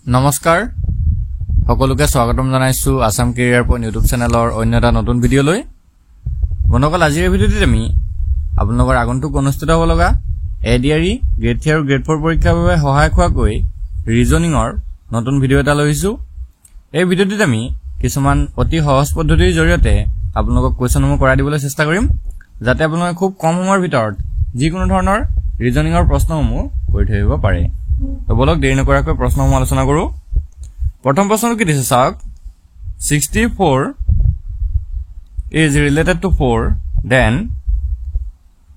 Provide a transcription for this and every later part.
নমস্কাৰ সকলোকে স্বাগতম জনাইছো আসাম কেৰিয়াৰ পইণ্ট ইউটিউব চেনেলৰ অন্য এটা নতুন ভিডিঅ' লৈ বন্ধুসকল আজিৰ ভিডিঅ'টিত আমি আপোনালোকৰ আগন্তুক অনুষ্ঠিত হ'ব লগা এডিআৰই গ্ৰেড 3 আৰু গ্ৰেড 4 পৰীক্ষাৰ বাবে সহায় হোৱাকৈ ৰিজনিংৰ নতুন ভিডিঅ' এটা লৈছো এই ভিডিঅ'টিত আমি কিছুমান অতি সহজ পদ্ধতিৰ জৰিয়তে আপোনালোকক কোৱেশ্যনসমূহ কৰাই দিবলৈ চেষ্টা কৰিম যাতে আপোনালোকে খুব কম সময়ৰ ভিতৰত যিকোনো ধৰণৰ ৰিজনিংৰ প্ৰশ্নসমূহ কৰি থৈ পাৰে তো বলক দেৰি নকৰাকৈ প্ৰশ্নসমূহ আলোচনা কৰো প্ৰথম প্ৰশ্নটো কি দিছে চাওক 64 is related to 4 then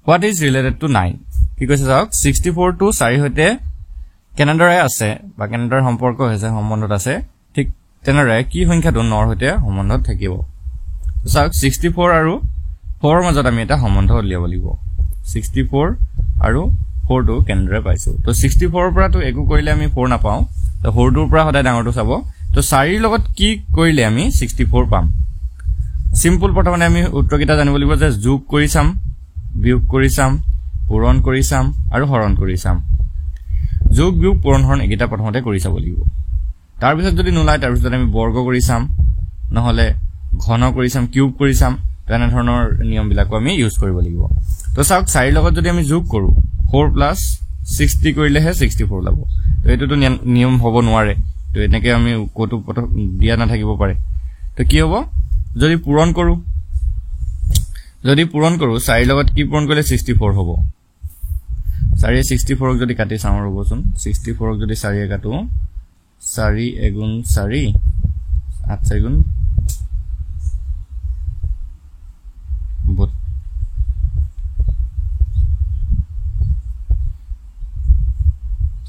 what is related to 9 কি কৈছে চাওক 64 টো 4 হৈতে কেনেদৰে আছে বা কেনেদৰে সম্পৰ্ক হৈছে সম্বন্ধত আছে ঠিক তেনেদৰে কি সংখ্যাটো 9 হৈতে সম্বন্ধত থাকিব চাওক 64 আৰু 4 ৰ মাজত আমি এটা সম্বন্ধ উলিয়াব লাগিব 64 আৰু 4 টো কেনেদৰে পাইছো তো 64 ৰ পৰা তো একো কৰিলে আমি 4 নাপাও তো 4 টোৰ পৰা সদায় ডাঙৰটো চাব তো 4 ৰ লগত কি কৰিলে আমি 64 পাম সিম্পল প্ৰথমে আমি উত্তৰকিটা জানিব লাগিব যে যোগ কৰি চাম বিয়োগ কৰি চাম পূৰণ কৰি চাম আৰু হৰণ কৰি চাম যোগ বিয়োগ পূৰণ হৰণ একিটা প্ৰথমতে কৰি চাব লাগিব তাৰ পিছত যদি নোলায় তাৰ পিছত আমি বৰ্গ কৰি চাম নহলে ঘন কৰি চাম কিউব কৰি চাম তেনে ধৰণৰ নিয়মবিলাক আমি ইউজ কৰিব লাগিব তো চাওক 4 ৰ লগত যদি আমি যোগ কৰো 4 plus 60 কৰিলেহে 64 লাব তো এটোটো নিয়ম হ'ব নোৱাৰে তো এনেকৈ আমি কোটো দিয়া না থাকিব পাৰে তো কি হ'ব যদি পূৰণ কৰো 4 ৰ লগত কি পূৰণ কৰিলে 64 হ'ব 4 64 ক যদি কাটি চাম ৰবচোন 64 ক যদি 4 এ কাটো 4 এগুণ 4 8 4 গুণ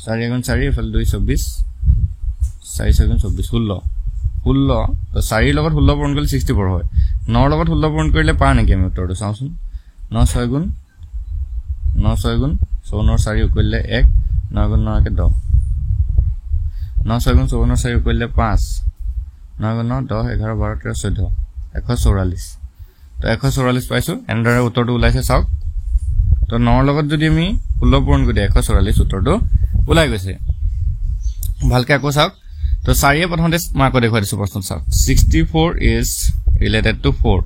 4 এগুণ 4 ইফাল 2 24 4 সেগুণ 24 16 তো 4 ৰ লগত 16 পূৰণ কৰিলে 64 হয় 9 ৰ লগত 16 পূৰণ কৰিলে পা নেকি আমি উত্তৰটো চাওচোন 9 6 গুণ 54 4 কৰিলে 1 9 গুণ 9 কে 10 9 6 গুণ 54 4 কৰিলে 5 9 গুণ 9 10 11 12 13 14 144 তো 144 পাইছো এন্ডাৰে উত্তৰটো ওলাইছে চাওক তো 9 ৰ লগত যদি আমি 16 পূৰণ কৰি 144 উত্তৰটো ওলাই গৈছে ভালকে আকৌ চাওক তো 4 এ প্ৰথমতে মাৰ্ক দেখুৱাই দিছো প্ৰশ্ন চাওক 64 is related to 4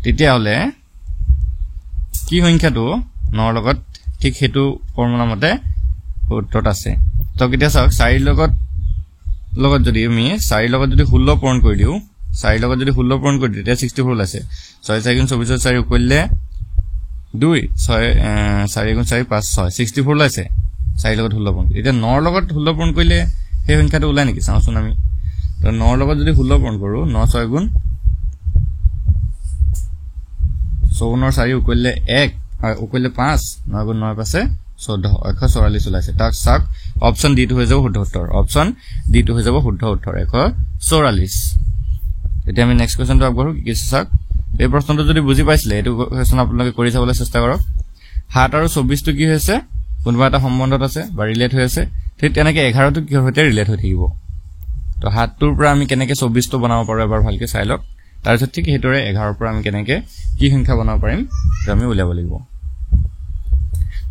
তেতিয়া হলে কি সংখ্যাটো 9 ৰ লগত ঠিক হেতু ফৰ্মুলা মতে উত্তৰত আছে তো কিটা চাওক 4 ৰ লগত যদি আমি 4 ৰ লগত যদি 16 পূৰণ কৰি দিও 4 ৰ লগত যদি 16 পূৰণ কৰি দিও তেতিয়া 64 ওলাইছে 6 4 গুণ 24 4 কৰিলে 2 6 4 গুণ 4 5 6 64 ওলাইছে 4 লগত 16 পূৰণ এতিয়া 9 ৰ লগত 16 পূৰণ কৰিলে সেই সংখ্যাটো ওলাই নেকি চাওচোন আমি তো 9 ৰ লগত যদি 16 পূৰণ কৰো 9 6 গুণ 54 4 কৰিলে 1 আৰু কৰিলে 5 9 গুণ 9 পাছে 14 144 ওলাইছে তাক চাক অপচন ডি টো হৈ যাব শুদ্ধ উত্তৰ অপচন ডি টো হৈ যাব শুদ্ধ উত্তৰ 144 এতিয়া আমি নেক্সট কোৱেশ্চনটো আগবঢ়ো কি আছে চাক এই প্ৰশ্নটো যদি বুজি পাইছিলে এটো কোৱেশ্চন আপোনালোকে কৰি চাবলৈ চেষ্টা কৰক 7 আৰু 24 টো কি হৈছে কোনবা এটা সম্বন্ধত আছে বা ৰিলেট হৈ আছে ঠিক তেনেকৈ 11 টো কি হৈতে ৰিলেট হৈ থাকিব তো 7 টোৰ পৰা আমি কেনেকৈ 24 টো বনাব পাৰো এবাৰ ভালকৈ চাই লওক তাৰ পিছত ঠিক হেতৰে 11 ৰ পৰা আমি কেনেকৈ কি সংখ্যা বনাব পাৰিম তো আমি উলিয়াব লাগিব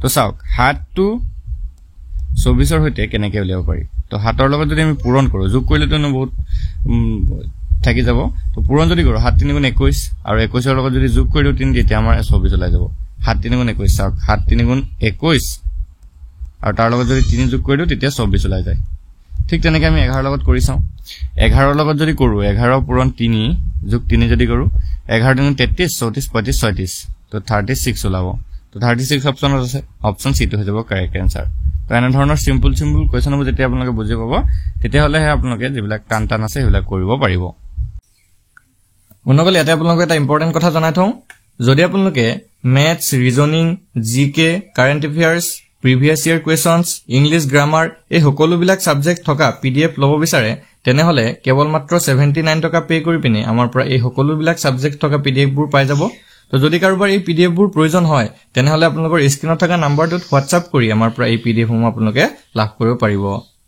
তো চাওক 7 টো 24 ৰ হৈতে কেনেকৈ উলিয়াব পাৰি তো 7 ৰ লগত যদি আমি পূৰণ কৰো যোগ কৰিলে তো বহুত থাকি যাব তো পূৰণ যদি কৰো 7 3 গুণ 21 আৰু 21 ৰ লগত যদি যোগ কৰি দিও 3 তেতিয়া আমাৰ 24 ওলাই যাব 7 3 গুণ 21 চাওক 7 3 গুণ 21 আৰু তাৰ লগত যদি 3 যোগ কৰি দিও তেতিয়া 24 ওলাই যায় ঠিক তেনেকৈ আমি 11 লগত কৰি চাও 11 ৰ লগত যদি কৰো 11 পূৰণ 3 যোগ 3 যদি কৰো 11 3 33 34 35 36 তো 36 ওলাব তো 36 অপচনত আছে অপচন সি টো হৈ যাব কাৰেক্ট আনসাৰ তো এনে ধৰণৰ সিম্পল কোৱেশ্চনবোৰ যেতিয়া আপোনালোকে বুজি পাব তেতিয়া হলে আপোনালোকে যিবিলাক টান আছে সেইবিলাক কৰিব পাৰিব বন্ধুসকল ইয়াতে আপোনালোকে এটা ইম্পৰ্টেন্ট কথা জনাই থওঁ যদি আপোনালোকে ম্যাথছ ৰিজনিং জিকে কাৰেন্ট এফেয়াৰ্স প্ৰিভিয়াস ইয়াৰ কোৱেশ্চনছ ইংলিশ গ্ৰামাৰ এই সকলোবিলাক সাবজেক্ট থকা পিডিএফ লব বিচাৰে তেনেহলে কেৱল মাত্ৰ 79 টকা পে কৰি পিনে আমাৰ পৰা এই সকলোবিলাক সাবজেক্ট থকা পিডিএফ বোৰ পাই যাব তো যদি কাৰোবাৰ এই পিডিএফ বোৰ প্ৰয়োজন হয় তেনেহলে আপোনালোকৰ স্ক্ৰিনত থকা নাম্বাৰটোত হোৱাটসএপ কৰি আমাৰ পৰা এই পিডিএফ সমূহ আপোনালোকে লাভ কৰিব পাৰিব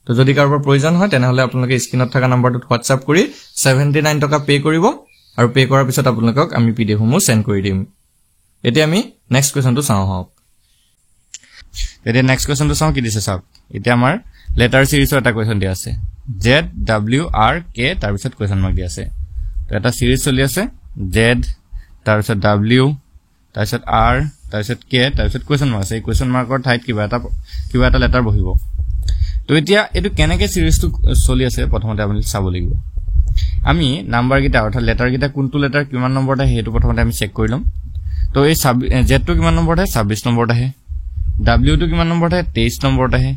তো যদি কাৰোবাৰ প্ৰয়োজন হয় তেনেহলে আপোনালোকে স্ক্ৰিনত থকা নাম্বাৰটোত হোৱাটসএপ কৰি 79 টকা পে কৰিব আৰু পে কৰাৰ পিছত আপোনালোকক আমি পিডিএফ সমূহ সেন্ড কৰি দিম এতিয়া আমি নেক্সট কোৱেশ্চনটো চাও হওক এতিয়া নেক্সট কোৱেশ্চনটো চাও কি দিছে চাওক এতিয়া আমাৰ লেটাৰ সিৰিজৰ এটা কোৱেশ্চন দিয়া আছে Z W R K তাৰ পিছত কোৱেশ্চন মাৰ্ক দি আছে তো এটা সিৰিজ চলি আছে Z তাৰ পিছত W তাৰ পিছত R তাৰ পিছত K তাৰ পিছত কোৱেশ্চন মাৰ্ক আছে এই কোৱেশ্চন মাৰ্কৰ ঠাইত কিবা এটা লেটাৰ বহিব তো এতিয়া এটো কেনেকৈ সিৰিজটো চলি আছে প্ৰথমতে আপুনি চাব লাগিব আমি নাম্বাৰ গিটা অৰ্থাৎ লেটাৰ গিটা কোনটো লেটাৰ কিমান নম্বৰত আছে হেতু প্ৰথমতে আমি চেক কৰি লম তো এই Z টো কিমান নম্বৰত আছে 26 নম্বৰত আছে W টো কিমান নম্বৰত আছে 23 নম্বৰত আছে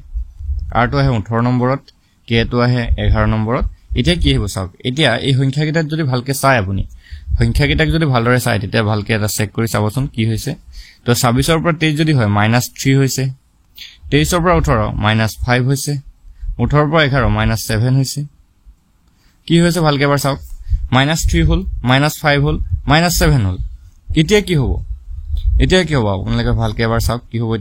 R টো আছে 18 নম্বৰত K টো আছে 11 নম্বৰত এতিয়া কি হ'ব চাওক এতিয়া এই সংখ্যা গিটাত যদি ভালকে চাই আপুনি সংখ্যা গিটাক যদি ভালদৰে চাই তেতিয়া ভালকে এটা চেক কৰি চাবচোন কি হৈছে তো 26 ৰ পৰা 23 যদি হয় -3 হৈছে 23 ৰ পৰা 18 -5 হৈছে 18 ৰ পৰা 11 -7 হৈছে কি হৈছে ভালকে এবাৰ চাওক -3 হল -5 হল -7 হল এতিয়া কি হ'ব আপোনালোকে ভালকে এবাৰ চাওক কি হ'ব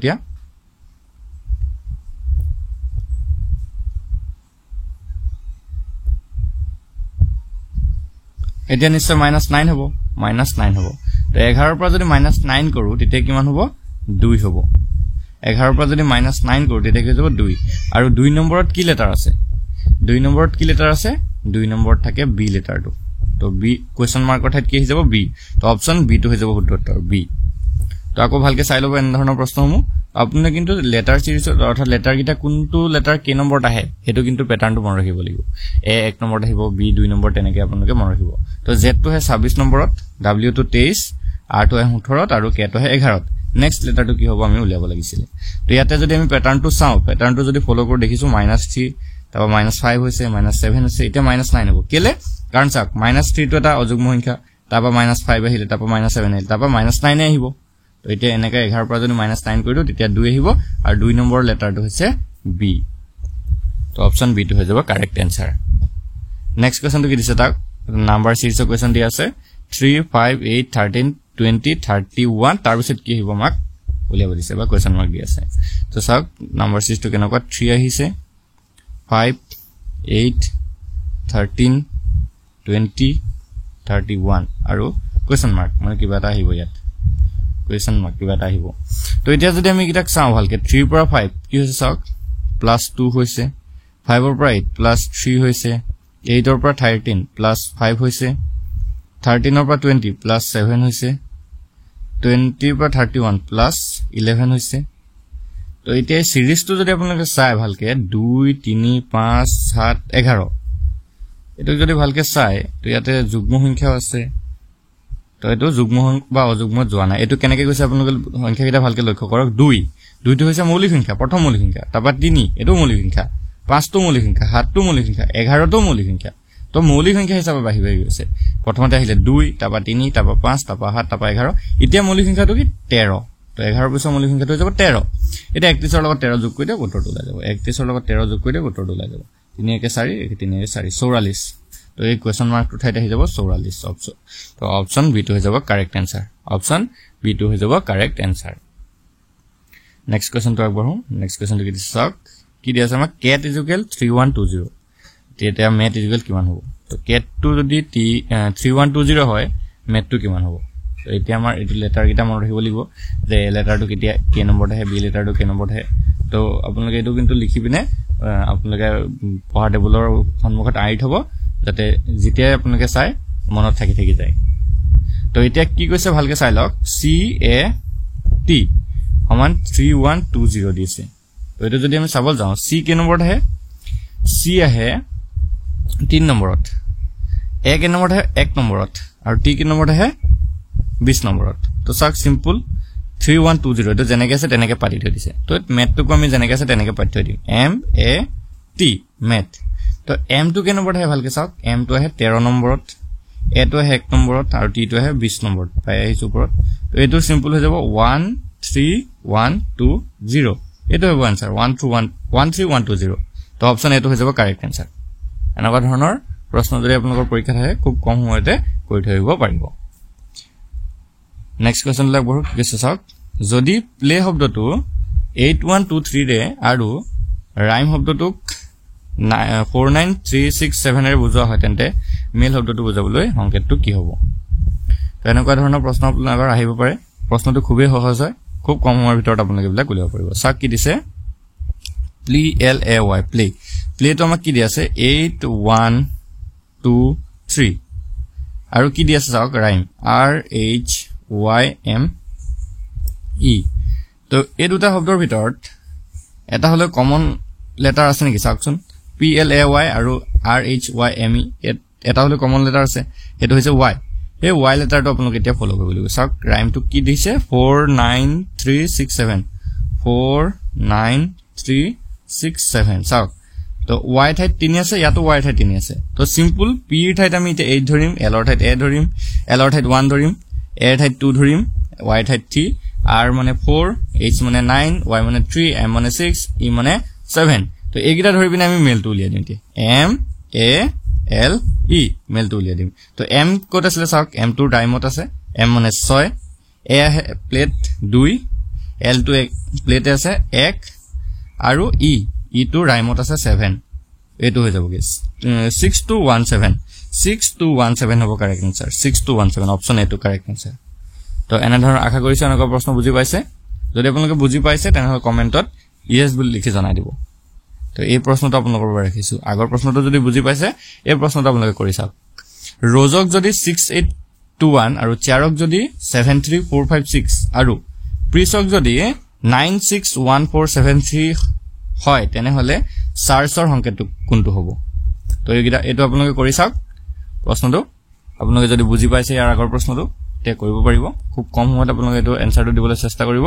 এতিয়া নিশ্চয় -9 হ'ব -9 হ'ব তো 11 ৰ পৰা যদি -9 কৰো তেতিয়া কিমান হ'ব 2 হ'ব 11 ৰ পৰা যদি -9 কৰো তেতিয়া কি হ'ব 2 আৰু 2 নম্বৰত কি লেটাৰ আছে 2 নম্বৰত কি লেটাৰ আছে 2 নম্বৰত থাকে B লেটাৰটো তো B কোৱেশ্চন মাৰ্কৰ ঠাইত কি হৈ যাব B তো অপচন B টো হৈ যাব শুদ্ধ উত্তৰ B তো আকৌ ভালকে চাই লব এনে ধৰণৰ প্ৰশ্নসমূহ আপুনি কিন্তু লেটাৰ সিৰিজ অৰ্থাৎ লেটাৰ গিটা কোনটো লেটাৰ কে নম্বৰত আহে হেতু কিন্তু প্যাটাৰ্নটো মন ৰাখিব লাগিব A 1 নম্বৰত আহিব B 2 নম্বৰ তেনেকৈ আপোনালোকে মন ৰাখিব তো Z টো হে 26 নম্বৰত W টো 23 R টো হে 18ত আৰু K টো হে 11ত নেক্সট লেটাৰটো কি হ'ব আমি উলিয়াব লাগিছিল তো ইয়াতে যদি আমি প্যাটাৰ্নটো চাও প্যাটাৰ্নটো যদি ফলো কৰি দেখিছো -3 তাবা -5 হৈছে -7 হৈছে এটা -9 হ'ব কেলে কাৰণ চাওক -3 টো এটা অযুগ্ম সংখ্যা তাবা -5 আহিলে তাবা -7 আহিলে তাবা -9 আহিব তো এতিয়া এনেকৈ 11 পৰা যদি -9 কৰি দিও তেতিয়া 2 আহিব আৰু 2 নম্বৰ লেটাৰটো হৈছে B তো অপচন B টো হৈ যাব কাৰেক্ট আনসাৰ নেক্সট কোৱেশ্চনটো কি দিছে তাক নাম্বাৰ সিৰিজৰ কোৱেশ্চন দি আছে 3 5 8 13 20 31 তাৰ পিছত কি আহিব মাক উলিয়াব দিছে বা কোৱেশ্চন মাৰ্ক দি আছে তো চাওক নাম্বাৰ সিৰিজটো কেনেকুৱা 3 আহিছে 5 8 13 20 31 আৰু কোৱেশ্চন মাৰ্ক মানে কিবা এটা আহিব ইয়াত কোৱেশ্চন মাৰ্ক কিবা এটা আহিব তো এতিয়া যদি আমি কিটাক চাও ভালকে 3 পৰা 5 কি হৈছে চাওক +2 হৈছে 5 ৰ পৰা 8 +3 হৈছে 8 ৰ পৰা 13 +5 হৈছে 13 ৰ পৰা 20 +7 হৈছে 20 ৰ পৰা 31 +11 হৈছে তো এতিয়া সিৰিজটো যদি আপোনালোকে চাই ভালকে 2 3 5 7 11 এটো যদি ভালকে চাই তো ইয়াতে যুগ্ম সংখ্যা আছে তো এটো যুগ্ম বা অযুগ্ম যোৱা নাই এটো কেনেকৈ গৈছে আপোনালোকে সংখ্যা কিটা ভালকে লক্ষ্য কৰক 2 টো হৈছে মৌলিক সংখ্যা প্ৰথম মৌলিক সংখ্যা তাপা 3 এটো মৌলিক সংখ্যা 5 টো মৌলিক সংখ্যা 7 টো মৌলিক সংখ্যা 11 টো মৌলিক সংখ্যা তো মৌলিক সংখ্যা হিচাপে বাঢ়ি গৈছে প্ৰথমতে আহিলে 2 তাপা 3 তাপা 5 তাপা 7 তাপা 11 এতিয়া মৌলিক সংখ্যাটো কি 13 তো 11 পিছৰ মৌলিক সংখ্যাটো হৈ যাব 13 এটা 31 ৰ লগত 13 যোগ কৰি দিও উত্তৰটো ওলাই যাব 31 ৰ লগত 13 যোগ কৰি দিও উত্তৰটো ওলাই যাব 3 1 4 1 3 1 4 44 তো এই কোৱেশ্চন মাৰ্কটো ঠাইতে আহি যাব 44 অপচন তো অপচন বি টো হৈ যাব কাৰেক্ট আনসাৰ অপচন বি টো হৈ যাব কাৰেক্ট আনসাৰ নেক্সট কোৱেশ্চনটো আগবঢ়ো নেক্সট কোৱেশ্চনটো কি দিছে চাওক কি দি আছে আমাক cat = 3120 তেতিয়া mat = কিমান হ'ব তো cat টো যদি 3120 হয় mat টো কিমান হ'ব তো এতিয়া আমাৰ এটো লেটাৰ গিটা মনত ৰাখিব লাগিব যে লেটাৰটো কেতিয়া কে নম্বৰত আহে বি লেটাৰটো কে নম্বৰত আহে তো আপোনালোকে এটো কিন্তু লিখি পিনে আপোনালোকে পঢ়া টেবুলৰ সন্মুখত আইট হ'ব যাতে যেতিয়া আপোনালোকে চাই মনত থাকি যায় তো এতিয়া কি কৈছে ভালকে চাই লওক CAT সমান 3120 দিছে তো এটো যদি আমি চাবল যাও C কে নম্বৰত আহে C আহে 3 নম্বৰত A কে নম্বৰত আহে 1 নম্বৰত আৰু T কে নম্বৰত আহে 20 নম্বৰত তো চাওক সিম্পল 3120 এটো যেনেকৈ আছে তেনেকৈ পাতি থৈ দিছে তো ম্যাথটো আমি যেনেকৈ আছে তেনেকৈ পাতি থৈ দিম MAT ম্যাথ তো M টো কে নম্বৰত আহে ভালকে চাওক M টো আহে 13 নম্বৰত A টো আহে 1 নম্বৰত আৰু T টো আহে 20 নম্বৰত পাই আহিছো ওপৰত তো এটো সিম্পল হৈ যাব 13120 এটো হ'ব আনসাৰ 13120 তো অপচন এটো হৈ যাব কাৰেক্ট আনসাৰ এনেকুৱা ধৰণৰ প্ৰশ্ন যদি আপোনালোকৰ পৰীক্ষাত আহে খুব কম সময়তে কৰি থৈব পাৰিব নেক্সট কোৱেশ্চন লাগ বঢ় কি আছে চাওক যদি প্লে শব্দটো 8123 ৰে আৰু ৰাইম শব্দটোক 49367 এৰে বুজোৱা হয় তেন্তে মেল শব্দটো বুজাবলৈ সংকেতটো কি হ'ব তো এনেকুৱা ধৰণৰ প্ৰশ্ন আপোনালোকৰ আহিব পাৰে প্ৰশ্নটো খুবেই সহজ হয় খুব কম সময়ৰ ভিতৰত আপোনালোকে বিলা উলিয়াব পাৰিব চাওক কি দিছে play প্লেটো আমাক কি দি আছে 8 1 2 3 আৰু কি দি আছে চাওক rhyme R H Y M E তো এই দুটা শব্দৰ ভিতৰত এটা হলে কমন লেটাৰ আছে নেকি চাওকচোন P L A Y আৰু R H Y M E এটা হলে কমন লেটাৰ আছে এটো হৈছে Y এই Y লেটাৰটো আপোনালোকে এতিয়া ফলো কৰিব লাগিব চাওক ৰাইমটো কি দিছে 49367 49367 চাওক তো Y ঠাইত 3 আছে ইয়াতো Y ঠাইত 3 আছে তো সিম্পল P ৰ ঠাইত আমি এতিয়া 8 ধৰিম L ৰ ঠাইত A ধৰিম L ৰ ঠাইত 1 ধৰিম A ৰ ঠাইত 2 ধৰিম Y ঠাইত 3 R মানে 4 H মানে 9 Y মানে 3 M মানে 6 E মানে 7 তো এইগিটা ধৰি পিনে আমি মেলটো উলিয়াই দিম তি M A L E মেলটো উলিয়াই দিম তো M কোড আছে চাওক M টো ডাইমত আছে M মানে 6 A প্লেট 2 L টো প্লেট আছে 1 আৰু E E টো ডাইমত আছে 7 এটো হৈ যাব গেছ 6217 6217 হ'ব কারেক্ট আনসার 6217 অপশন এ টো কারেক্ট আনসার তো এনে ধৰণৰ আশা কৰিছো এনেকুৱা প্ৰশ্ন বুজি পাইছে যদি আপোনালোকে বুজি পাইছে তেনেহলে কমেন্টত ইয়েস বুলি লিখি জনাই দিব তো এই প্ৰশ্নটো আপোনালোকৰ বাবে ৰাখিছো আগৰ প্ৰশ্নটো যদি বুজি পাইছে এই প্ৰশ্নটো আপোনালোকে কৰি চাওক ৰজক যদি 6821 আৰু চাৰক যদি 73456 আৰু প্ৰিসক যদি 961473 হয় তেনেহলে সাৰ্চৰ সংকেতটো কোনটো হ'ব তো এইটো আপোনালোকে কৰি চাওক প্ৰশ্নটো আপোনালোকে যদি বুজি পাইছে ইয়াৰ আগৰ প্ৰশ্নটো তে কৰিব পাৰিব খুব কম সময়ত আপোনালোকে এটো এনসাৰটো দিবলৈ চেষ্টা কৰিব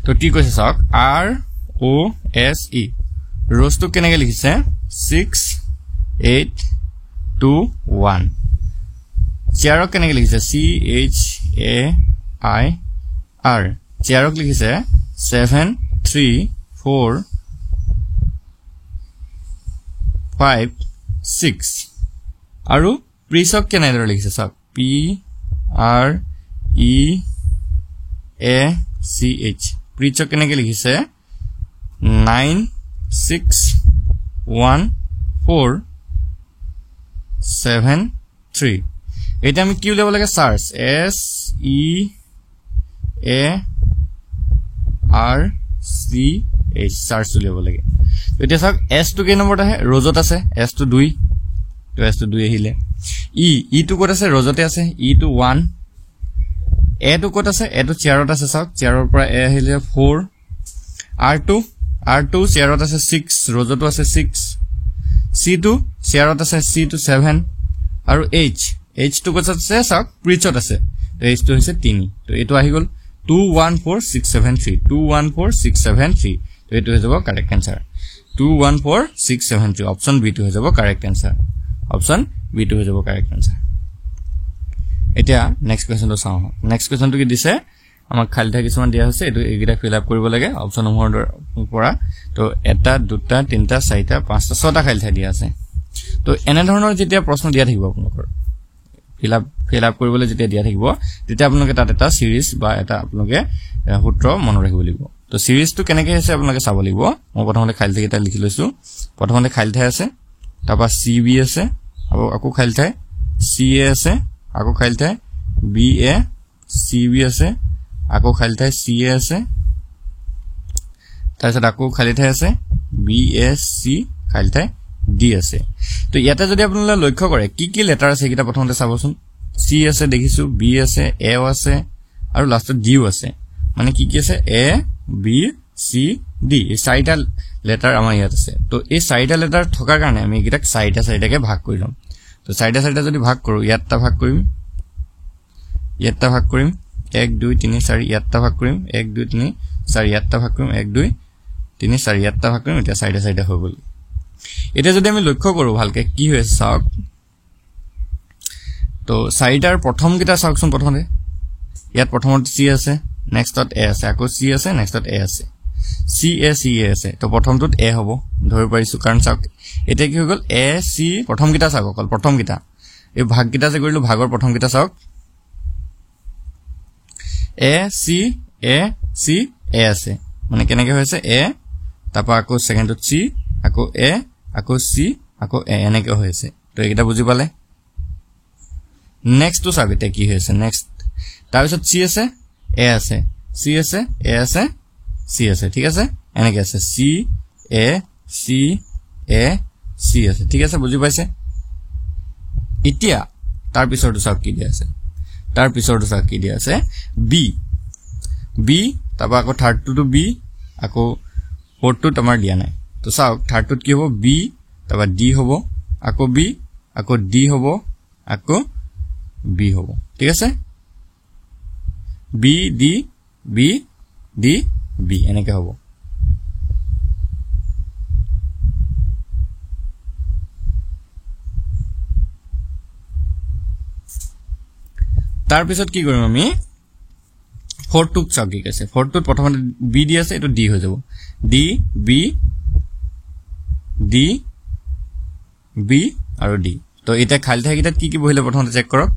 তো কি কৈছে চাওক R O S E ৰজটো কেনেকৈ লিখিছে 6821 চাৰক কেনেকৈ লিখিছে C H A I R চাৰক লিখিছে 73456 আৰু প্ৰিসক কেনেদৰে লিখিছে চাওক P R E A C H প্ৰিসক কেনেকৈ লিখিছে 961473 এটা আমি কি উলিয়াব লাগে search S E A R C H search উলিয়াব লাগে এতিয়া চাওক S টো কি নম্বৰত আছে ৰজত আছে S টো 2 তো S টো 2 আহিলে E টো ক'ত আছে ৰজতে আছে E টো 1 A টো ক'ত আছে A টো চেয়াৰত আছে চাওক চেয়াৰৰ পৰা A আহিলে 4 R2 চেয়াৰত আছে 6 ৰজতো আছে 6 C টো চেয়াৰত আছে C টো 7 আৰু H টো ক'ত আছে চাওক প্ৰিচত আছে তো H টো হৈছে 3 তো এটো আহি গল 214673 214673 তো এটো হৈ যাব কারেক্ট आंसर 214673 অপশন বি টো হৈ যাব কারেক্ট आंसर অপশন বি টো হৈ যাব কারেক্ট आंसर এতিয়া নেক্সট কোৱেশ্চনটো চাও নেক্সট কোৱেশ্চনটো কি দিছে আমাক খালি ঠাই কিছুমান দিয়া হৈছে এটো এগিটা ফিল আপ কৰিব লাগে অপশন নম্বৰ পৰা তো এটা দুটা তিনটা চাৰিটা পাঁচটা ছটা খালি ঠাই দিয়া আছে তো এনে ধৰণৰ যেতিয়া প্ৰশ্ন দিয়া থাকিব আপোনালোকৰ ফিল আপ কৰিবলৈ যেতিয়া দিয়া থাকিব তেতিয়া আপোনালোকে তাত এটা সিৰিজ বা এটা আপোনালোকে সূত্ৰ মনত ৰাখিব লাগিব তো সিৰিজটো কেনেকৈ আছে আপোনালোকে চাব লাগিব মই প্ৰথমতে খালি ঠাই এটা লিখি লৈছো প্ৰথমতে খালি ঠাই আছে তাৰপা CB আছে আকৌ খালি ঠাই CA আছে আকৌ খালি ঠাই BA CB আছে আকৌ খালি ঠাই CA আছে তাৰপিছত আকৌ খালি ঠাই আছে BSC খালি ঠাই D আছে তো ইয়াতে যদি আপোনালোকে লক্ষ্য কৰে কি লেটাৰ আছে কিটা প্ৰথমতে চাবচোন C আছে দেখিছো B আছে A আছে আৰু লাষ্টত D আছে মানে কি আছে A B C D এই চাৰিটা লেটাৰ আমাৰ ইয়াত আছে তো এই চাৰিটা লেটাৰ থকাৰ কাৰণে আমি একিটাক চাৰিটাকে ভাগ কৰি লম তো চাৰিটা যদি ভাগ কৰো ইয়াতটা ভাগ কৰিম 1 2 3 4 ইয়াতটা ভাগ কৰিম 1 2 3 4 ইয়াতটা ভাগ কৰিম 1 2 3 4 ইয়াতটা ভাগ কৰিম এটা চাৰিটা হৈ গল এটা যদি আমি লক্ষ্য কৰো ভালকে কি হয় চাওক তো চাৰিটাৰ প্ৰথম কিটা চাওকচোন প্ৰথমতে ইয়াত প্ৰথমত C আছে নেক্সটত A আছে আকৌ C আছে নেক্সটত A আছে C A আছে তো প্ৰথমটোত A হ'ব ধৰি পাইছো কাৰণ চাওক এটা কি হৈ গল A C প্ৰথম কিটা চাওক অকল প্ৰথম কিটা এই ভাগ কিটা যে কৰিলো ভাগৰ প্ৰথম কিটা চাওক A C আছে মানে কেনেকৈ হৈছে A তাপা আকৌ সেকেন্ডত C আকৌ A আকৌ C আকৌ A এনেকৈ হৈছে তো এইটা বুজি পালে নেক্সট তো চাবিতে কি হৈছে নেক্সট তাৰপিছত C আছে A আছে C আছে A আছে C আছে ঠিক আছে এনেকৈ আছে C A C A C আছে ঠিক আছে বুজি পাইছে এতিয়া তাৰ পিছৰটো চাওক কি দিয়া আছে তাৰ পিছৰটো চাওক কি দিয়া আছে B তাবা আকৌ থাৰ্ডটো B আকৌ ফৰ্থটো আমাৰ দিয়া নাই তো চাওক থাৰ্ডটোত কি হ'ব B তাবা D হ'ব আকৌ B আকৌ D হ'ব আকৌ B হ'ব ঠিক আছে B D B D B এনেকে হ'ব তাৰ পিছত কি কৰিম আমি ফৰ্থটোক চাওক কি আছে ফৰ্থটোত প্ৰথমতে B দি আছে এটো D হৈ যাব D B D B আৰু D তো এটা খালি থাকিটাত কি বহিলে প্ৰথমতে চেক কৰক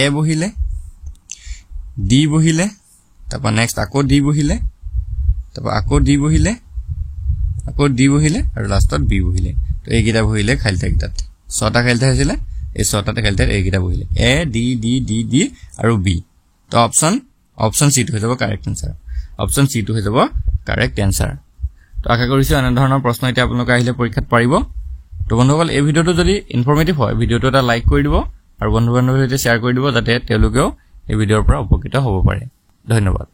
A বহিলে D বহিলে তাপা নেক্সট আকৌ D বহিলে তাপা আকৌ D বহিলে আকৌ D বহিলে আৰু লাষ্টত B বহিলে তো এইগিটা বহিলে খালি থাকিটাত ছটা খালি থাকিলে এই ছটাতে খালি থাক এইগিটা বহিলে A D D D D আৰু B তো অপচন C হৈ যাব কাৰেক্ট আনসাৰ অপচন C হৈ যাব কাৰেক্ট আনসাৰ তো আশা কৰিছো এনে ধৰণৰ প্ৰশ্ন এতিয়া আপোনালোক আহিলে পৰীক্ষাত পাৰিব তো বন্ধুসকল এই ভিডিওটো যদি ইনফৰমেটিভ হয় ভিডিওটো এটা লাইক কৰি দিব আৰু বন্ধু-বান্ধৱীৰ সৈতে শেয়াৰ কৰি দিব যাতে তেওঁলোকেও এই ভিডিওৰ পৰা উপকৃত হ'ব পাৰে ধন্যবাদ